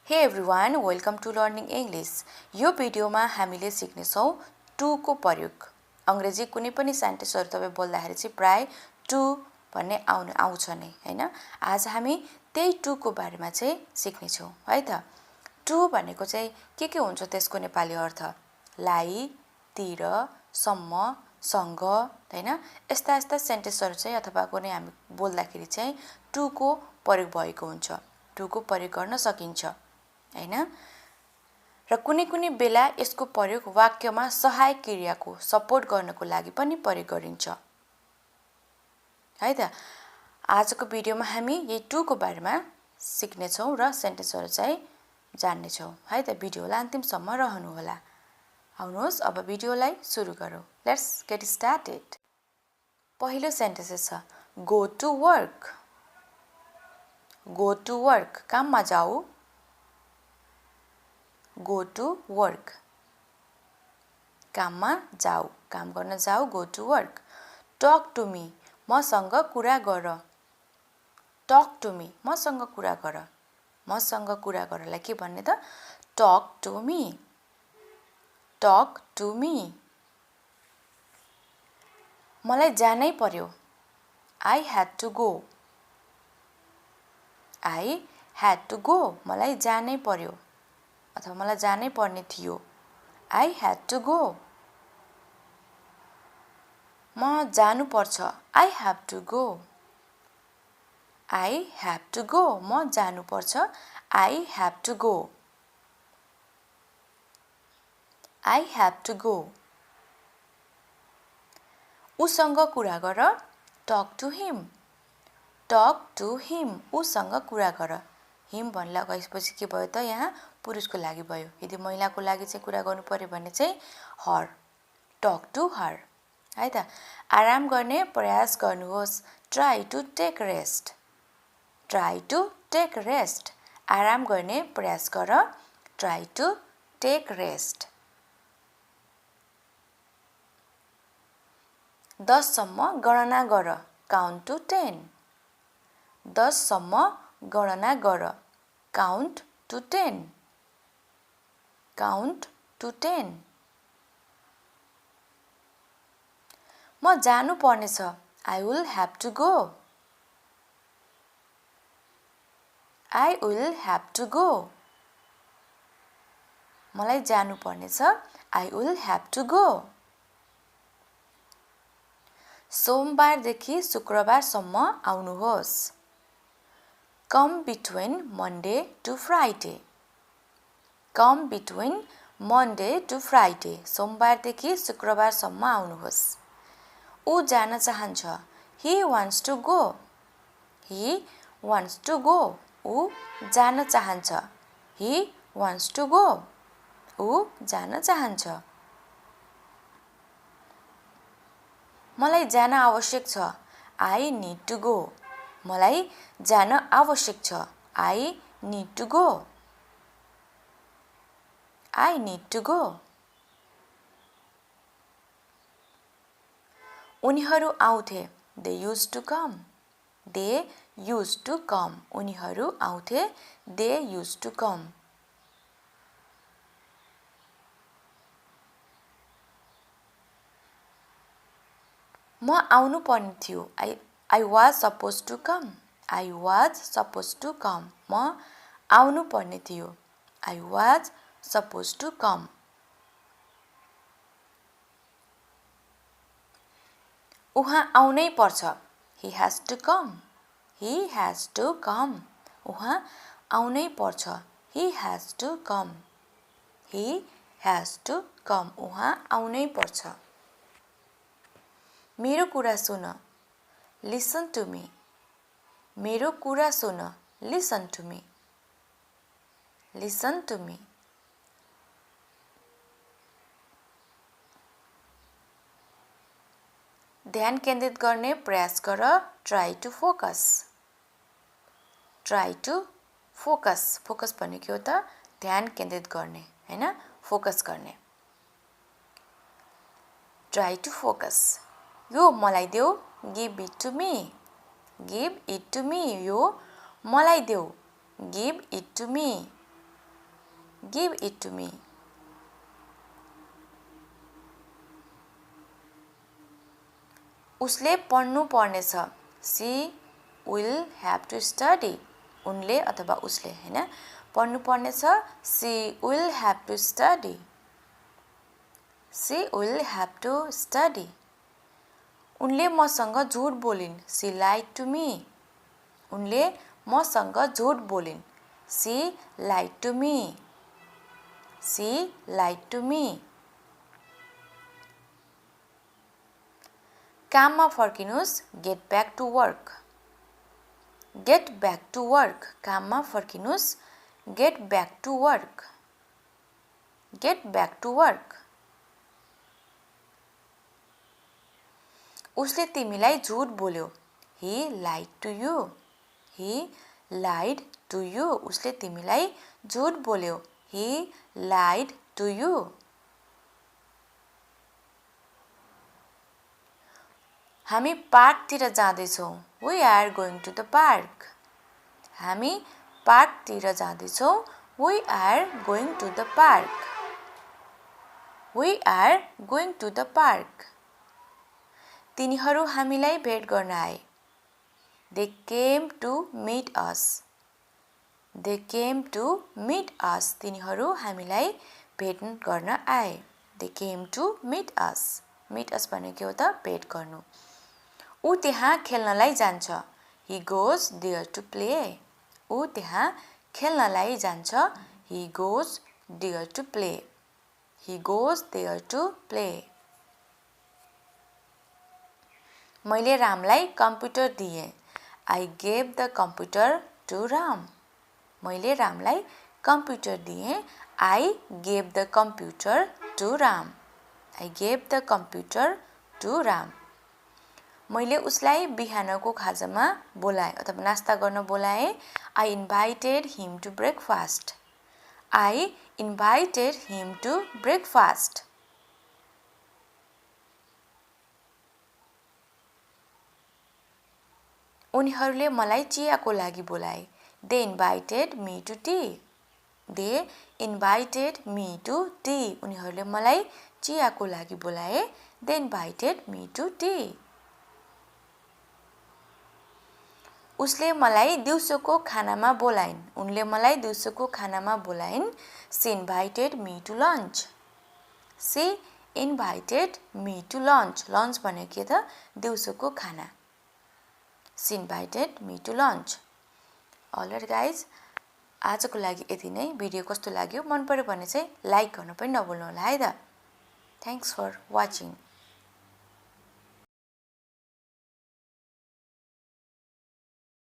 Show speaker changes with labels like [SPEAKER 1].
[SPEAKER 1] Hey everyone, welcome to Learning English. यो भिडियोमा हामीले सिक्ने छौं to को प्रयोग। अंग्रेजी कुनै पनि सेन्टेन्सहरु तपाई बोल्दाखेरि चाहिँ प्राय to भन्ने आउँछ नै, हैन? आज हामी त्यही to को बारेमा चाहिँ सिक्ने छौं, है त? to भनेको चाहिँ के हुन्छ त्यसको नेपाली अर्थ? लाई, तिर, सम्म, सँग, हैन? यस्ता सेन्टेन्सहरु चाहिँ अथवा कुनै हामी बोल्दाखेरि चाहिँ to को प्रयोग भएको हुन्छ। to को प्रयोग गर्न सकिन्छ। हैन र कुनै बेला यसको प्रयोग वाक्यमा सहायक क्रियाको सपोर्ट गर्नको लागि पनि प्रयोग गरिन्छ है त आजको भिडियोमा हामी यही टु को बारेमा सिक्ने छौं र सेन्टेन्सहरु चाहिँ जान्ने छौं है त भिडियोलाई अन्तिमसम्म रहनु होला आउनुहोस् अब भिडियोलाई सुरु गरौं लेट्स गेट स्टार्टेड पहिलो सेन्टेन्स छ गो टु वर्क काममा जाऊ Go to work. काममा जाऊ काम गर्न जाऊ go to work. Talk to me. मसँग कुरा गर. Talk to me. मसँग कुरा गर. मसँग कुरा गरलाई के भन्ने त Talk to me. Talk to me. मलाई जानै पर्यो. I had to go. I had to go. मलाई जानै पर्यो. अथवा मलाई जानै पर्ने थियो I had to go म जानु पर्छ I have to go I have to go म जानु पर्छ I have to go I have to go उसँग कुरा गर talk to him उसँग कुरा गर हिम भन्ला गएपछि के भयो त यहाँ पुरुषको लागि भयो यदि महिलाको लागि चाहिँ कुरा गर्नु पर्यो भने चाहिँ her talk to her है त आराम गर्ने प्रयास गर्नुहोस् try to take rest आराम गर्ने प्रयास गर try to take rest 10 सम्म गणना गर count to 10 10 सम्म गणना गर count to 10 म जानु पर्ने छ I will have to go मलाई जानु पर्ने छ I will have to go सोमबार देखि शुक्रबार सम्म आउनुहोस् Come between Monday to Friday. Come between Monday to Friday. सोमबार देखि शुक्रबार सम्म आउनुहोस् उ जान चाहन्छ He wants to go. उ जान चाहन्छ He wants to go. उ जान चाहन्छ मलाई जान आवश्यक छ I need to go. मलाई जान आवश्यक छ I need to go उनीहरू आउँथे they used to come उनीहरू आउँथे they used to come म आउनु पर्ने थियो I was supposed to come. म आउनु पर्ने थियो. I was supposed to come. उहाँ आउनै पर्छ. He has to come. उहाँ आउनै पर्छ. He has to come. उहाँ आउनै पर्छ. मेरो कुरा सुन. Listen to me. मेरो कुरा सुन. Listen to me. ध्यान केन्द्रित गर्ने प्रयास गर. Try to focus. Focus भन्ने के हो त? ध्यान केन्द्रित गर्ने, हैन? फोकस गर्ने. Try to focus. यो मलाई देऊ. Give it to me. यो मलाई देऊ. Give it to me. Give it to me. उसले पढ्नु पर्नेछ. She will have to study. उनले अथवा उसले हैन पढ्नु पर्नेछ. She will have to study. She will have to study. उनले मसँग झुट बोलिन्. She lied to me. उनले मसँग झुट बोलिन्. She lied to me. She lied to me. काममा फर्किनुस्. Get back to work. Get back to work. काममा फर्किनुस्. Get back to work. Get back to work. उसले तिमीलाई झुट बोल्यो. He lied to you. He lied to you. उसले तिमीलाई झुट बोल्यो. He lied to you. हामी पार्कतिर जाँदैछौँ. We are going to the park. हामी पार्कतिर जाँदैछौँ. We are going to the park. We are going to the park. तिनीहरू हामीलाई भेट गर्न आए. They came to meet us. They came to meet us. तिनीहरू हामीलाई भेट गर्न आए. They came to meet us. Meet us भनेको के हो त? भेट गर्नु. ऊ त्यहाँ खेल्नलाई जान्छ. He goes there to play. ऊ त्यहाँ खेल्नलाई जान्छ. He goes there to play. He goes there to play. मैले रामलाई कम्प्युटर दिएँ. I gave the computer to Ram. मैले रामलाई कम्प्युटर दिएँ. I gave the computer to Ram. I gave the computer to Ram. मैले उसलाई बिहानको खाजामा बोलाएँ अथवा नास्ता गर्न बोलाएँ. I invited him to breakfast. I invited him to breakfast. उनीहरूले मलाई चियाको लागि बोलाए. They invited me to tea. They invited me to tea. उनीहरूले मलाई चियाको लागि बोलाए. They invited me to tea. उसले मलाई दिउँसोको खानामा बोलाइन्. उनले मलाई दिउँसोको खानामा बोलाइन्. She invited me to lunch. She invited me to lunch. Lunch भनेको के त? दिउँसोको खाना. She invited me to lunch. Alright guys, आजको लागि यति नै. भिडियो कस्तो लाग्यो? मन पर्यो भने चाहिँ लाइक गर्न पनि नभुल्नु होला है त. Thanks for watching.